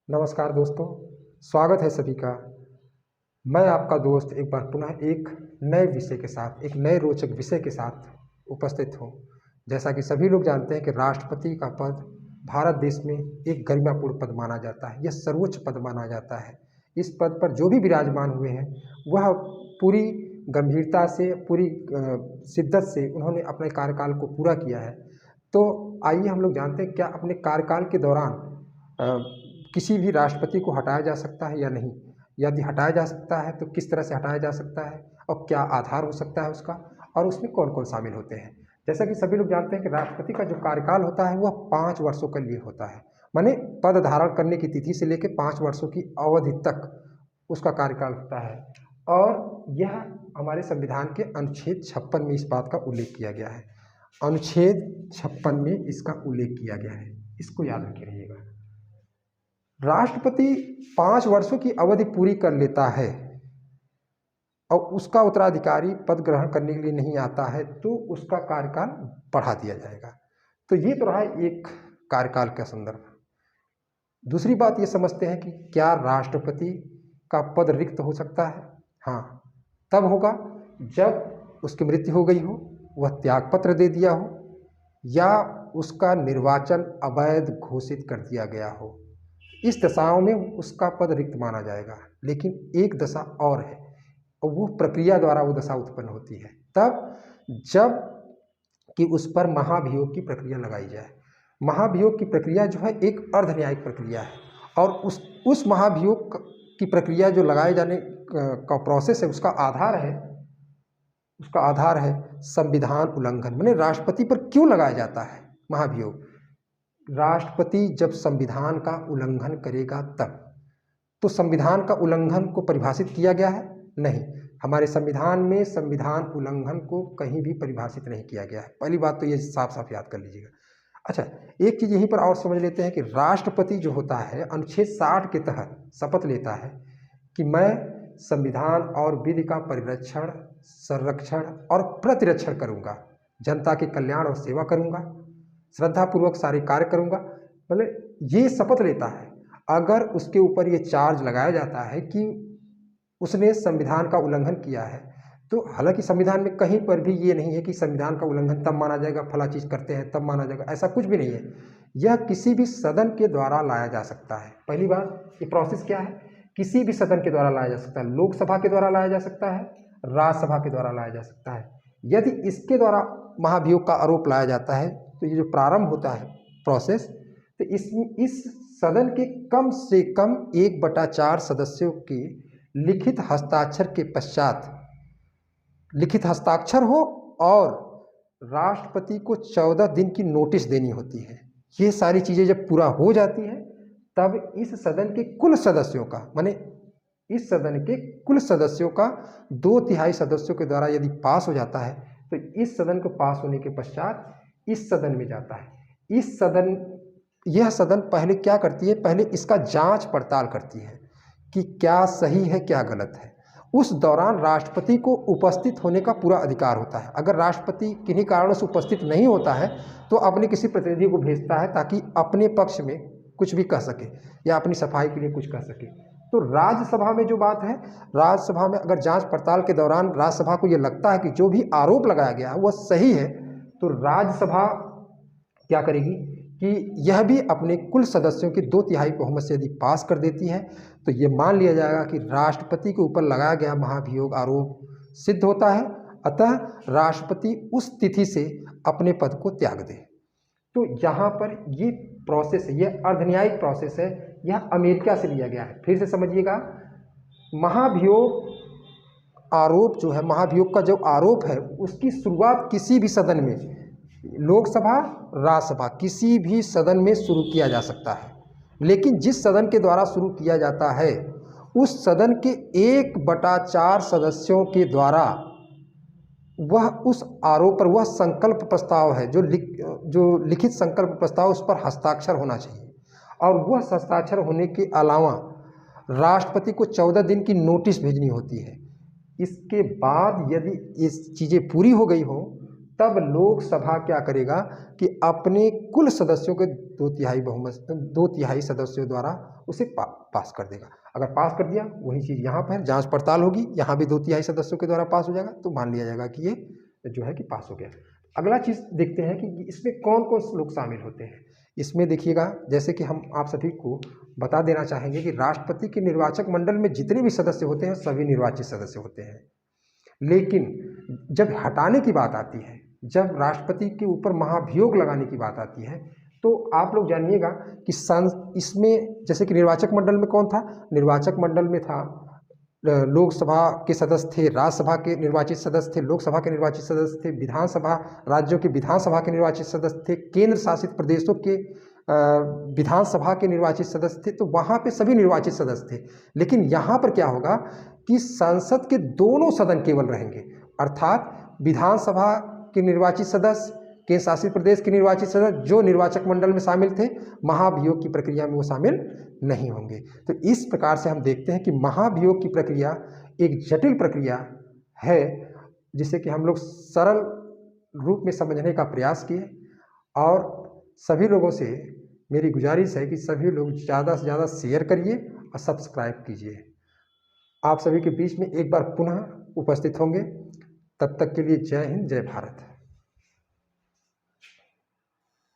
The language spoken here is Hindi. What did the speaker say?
नमस्कार दोस्तों, स्वागत है सभी का। मैं आपका दोस्त एक बार पुनः एक नए विषय के साथ, एक नए रोचक विषय के साथ उपस्थित हूँ। जैसा कि सभी लोग जानते हैं कि राष्ट्रपति का पद भारत देश में एक गरिमापूर्ण पद माना जाता है, यह सर्वोच्च पद माना जाता है। इस पद पर जो भी विराजमान हुए हैं वह पूरी गंभीरता से, पूरी शिद्दत से उन्होंने अपने कार्यकाल को पूरा किया है। तो आइए हम लोग जानते हैं क्या अपने कार्यकाल के दौरान किसी भी राष्ट्रपति को हटाया जा सकता है या नहीं। यदि हटाया जा सकता है तो किस तरह से हटाया जा सकता है और क्या आधार हो सकता है उसका, और उसमें कौन कौन शामिल होते हैं। जैसा कि सभी लोग जानते हैं कि राष्ट्रपति का जो कार्यकाल होता है वह 5 वर्षों के लिए होता है, माने पद धारण करने की तिथि से लेकर 5 वर्षों की अवधि तक उसका कार्यकाल होता है। और यह हमारे संविधान के अनुच्छेद 56 में इस बात का उल्लेख किया गया है। अनुच्छेद 56 में इसका उल्लेख किया गया है, इसको याद रखे रहिएगा। राष्ट्रपति 5 वर्षों की अवधि पूरी कर लेता है और उसका उत्तराधिकारी पद ग्रहण करने के लिए नहीं आता है तो उसका कार्यकाल बढ़ा दिया जाएगा। तो ये तो रहा एक कार्यकाल का संदर्भ। दूसरी बात ये समझते हैं कि क्या राष्ट्रपति का पद रिक्त हो सकता है। हाँ, तब होगा जब उसकी मृत्यु हो गई हो, वह त्यागपत्र दे दिया हो या उसका निर्वाचन अवैध घोषित कर दिया गया हो। इस दशाओं में उसका पद रिक्त माना जाएगा। लेकिन एक दशा और है और वो प्रक्रिया द्वारा वो दशा उत्पन्न होती है तब जब कि उस पर महाभियोग की प्रक्रिया लगाई जाए। महाभियोग की प्रक्रिया जो है एक अर्ध न्यायिक प्रक्रिया है और उस महाभियोग की प्रक्रिया जो लगाए जाने का प्रोसेस है उसका आधार है संविधान उल्लंघन। माने राष्ट्रपति पर क्यों लगाया जाता है महाभियोग। राष्ट्रपति जब संविधान का उल्लंघन करेगा तब। तो संविधान का उल्लंघन को परिभाषित किया गया है नहीं, हमारे संविधान में संविधान उल्लंघन को कहीं भी परिभाषित नहीं किया गया है। पहली बात तो ये साफ साफ याद कर लीजिएगा। अच्छा, एक चीज़ यहीं पर और समझ लेते हैं कि राष्ट्रपति जो होता है अनुच्छेद 60 के तहत शपथ लेता है कि मैं संविधान और विधि का परिरक्षण, संरक्षण और प्रतिरक्षण करूँगा, जनता के कल्याण और सेवा करूँगा, श्रद्धापूर्वक सारे कार्य करूँगा। मतलब ये शपथ लेता है। अगर उसके ऊपर ये चार्ज लगाया जाता है कि उसने संविधान का उल्लंघन किया है, तो हालांकि संविधान में कहीं पर भी ये नहीं है कि संविधान का उल्लंघन तब माना जाएगा, फला चीज़ करते हैं तब माना जाएगा, ऐसा कुछ भी नहीं है। यह किसी भी सदन के द्वारा लाया जा सकता है। पहली बात, ये प्रोसेस क्या है, किसी भी सदन के द्वारा लाया जा सकता है। लोकसभा के द्वारा लाया जा सकता है, राज्यसभा के द्वारा लाया जा सकता है। यदि इसके द्वारा महाभियोग का आरोप लाया जाता है तो ये जो प्रारंभ होता है प्रोसेस, तो इस सदन के कम से कम 1/4 सदस्यों के लिखित हस्ताक्षर के पश्चात, लिखित हस्ताक्षर हो और राष्ट्रपति को 14 दिन की नोटिस देनी होती है। ये सारी चीज़ें जब पूरा हो जाती है तब इस सदन के कुल सदस्यों का, माने इस सदन के कुल सदस्यों का 2/3 सदस्यों के द्वारा यदि पास हो जाता है तो इस सदन को पास होने के पश्चात इस सदन में जाता है। यह सदन पहले क्या करती है, पहले इसका जांच पड़ताल करती है कि क्या सही है क्या गलत है। उस दौरान राष्ट्रपति को उपस्थित होने का पूरा अधिकार होता है। अगर राष्ट्रपति किन्हीं कारणों से उपस्थित नहीं होता है तो अपने किसी प्रतिनिधि को भेजता है ताकि अपने पक्ष में कुछ भी कह सके या अपनी सफाई के लिए कुछ कह सके। तो राज्यसभा में जो बात है, राज्यसभा में अगर जांच पड़ताल के दौरान राज्यसभा को ये लगता है कि जो भी आरोप लगाया गया है वह सही है, तो राज्यसभा क्या करेगी कि यह भी अपने कुल सदस्यों की 2/3 बहुमत से यदि पास कर देती है तो ये मान लिया जाएगा कि राष्ट्रपति के ऊपर लगाया गया महाभियोग आरोप सिद्ध होता है, अतः राष्ट्रपति उस तिथि से अपने पद को त्याग दे। तो यहाँ पर ये प्रोसेस है, यह अर्धन्यायिक प्रोसेस है, यह अमेरिका से लिया गया है। फिर से समझिएगा, महाभियोग आरोप जो है, महाभियोग का जो आरोप है उसकी शुरुआत किसी भी सदन में, लोकसभा राज्यसभा किसी भी सदन में शुरू किया जा सकता है, लेकिन जिस सदन के द्वारा शुरू किया जाता है उस सदन के 1/4 सदस्यों के द्वारा वह उस आरोप पर, वह संकल्प प्रस्ताव है जो लिखित संकल्प प्रस्ताव, उस पर हस्ताक्षर होना चाहिए। और वह हस्ताक्षर होने के अलावा राष्ट्रपति को 14 दिन की नोटिस भेजनी होती है। इसके बाद यदि ये चीज़ें पूरी हो गई हो तब लोकसभा क्या करेगा कि अपने कुल सदस्यों के 2/3 सदस्यों द्वारा उसे पास कर देगा। अगर पास कर दिया, वही चीज़ यहाँ पर जांच पड़ताल होगी, यहाँ भी 2/3 सदस्यों के द्वारा पास हो जाएगा, तो मान लिया जाएगा कि ये जो है कि पास हो गया। अगला चीज़ देखते हैं कि इसमें कौन कौन से लोग शामिल होते हैं। इसमें देखिएगा, जैसे कि हम आप सभी को बता देना चाहेंगे कि राष्ट्रपति के निर्वाचक मंडल में जितने भी सदस्य होते हैं सभी निर्वाचित सदस्य होते हैं। लेकिन जब हटाने की बात आती है, जब राष्ट्रपति के ऊपर महाभियोग लगाने की बात आती है, तो आप लोग जानिएगा कि इसमें जैसे कि निर्वाचक मंडल में कौन था, निर्वाचक मंडल में था लोकसभा के सदस्य थे, राज्यसभा के निर्वाचित सदस्य थे, लोकसभा के निर्वाचित सदस्य थे, विधानसभा राज्यों के विधानसभा के निर्वाचित सदस्य थे, केंद्र शासित प्रदेशों के विधानसभा के निर्वाचित सदस्य थे, तो वहाँ पे सभी निर्वाचित सदस्य थे। लेकिन यहाँ पर क्या होगा कि संसद के दोनों सदन केवल रहेंगे, अर्थात विधानसभा के निर्वाचित सदस्य, केंद्र शासित प्रदेश के निर्वाचित सदस्य जो निर्वाचक मंडल में शामिल थे, महाभियोग की प्रक्रिया में वो शामिल नहीं होंगे। तो इस प्रकार से हम देखते हैं कि महाभियोग की प्रक्रिया एक जटिल प्रक्रिया है, जिसे कि हम लोग सरल रूप में समझने का प्रयास किए। और सभी लोगों से मेरी गुजारिश है कि सभी लोग ज़्यादा से ज़्यादा शेयर करिए और सब्सक्राइब कीजिए। आप सभी के बीच में एक बार पुनः उपस्थित होंगे। तब तक के लिए जय हिंद, जय भारत।